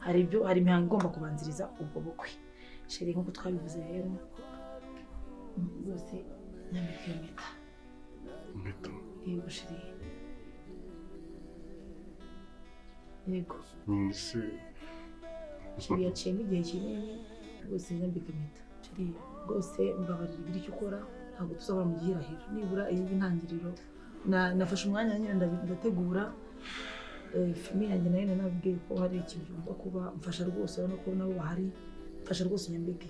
hari imihango igomba kubanziriza ubwo bukwe sheri nk'uko twabivuze rero rwose nyambika iyo mpeta yego sheri yego sheri yaciyemo igihe kinini rwose nyambika impeta sheri rwose mbabarira igira icyo ukora ntabwo tuzabura mu gihirahiro nibura iyi intangiriro nafashe umwanya nyine ndategura filime yanjye nayo nabwiye ko hari ikintu cyumva kuba mfasha rwose no ko nabo bahari mfasha rwose nyambike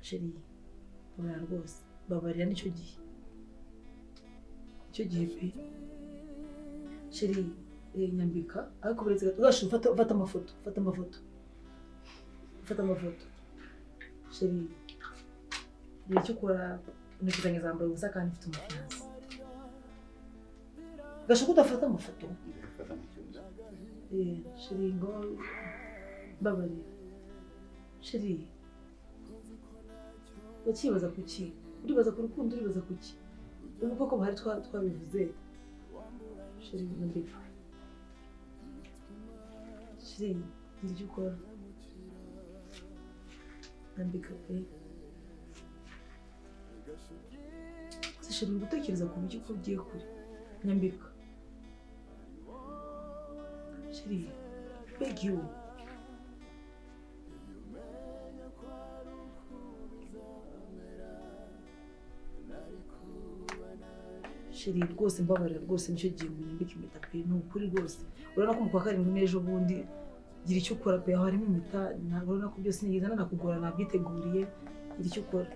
sheri babarira rwose babarira nicyo gihe pe sheri nyambika ariko buretse gato fata amafoto sheri icyo ukora nukizanye zambaye ubusa kandi mfite umufiyanse gashoboka udafata amafoto sheri ngo babarira sheri ukibaza kuki uribaza ku rukundo uribaza kuki ubu koko bahari twabivuze sheri nyambika sheri gira icyo ukora nyambika pe sheri gutekereza ku buryo uko ugiye kure nyambika sheri beg you sheri rwose mbabarira rwose nicyo gihe ngo nyambike impeta pe ni ukuri rwose urabona ko mu kwa karindwi n'ejo bundi gira icyo ukora pe aho harimo impeta urabona ko byose nigeze nanakugora nabyiteguriye gira icyo ukora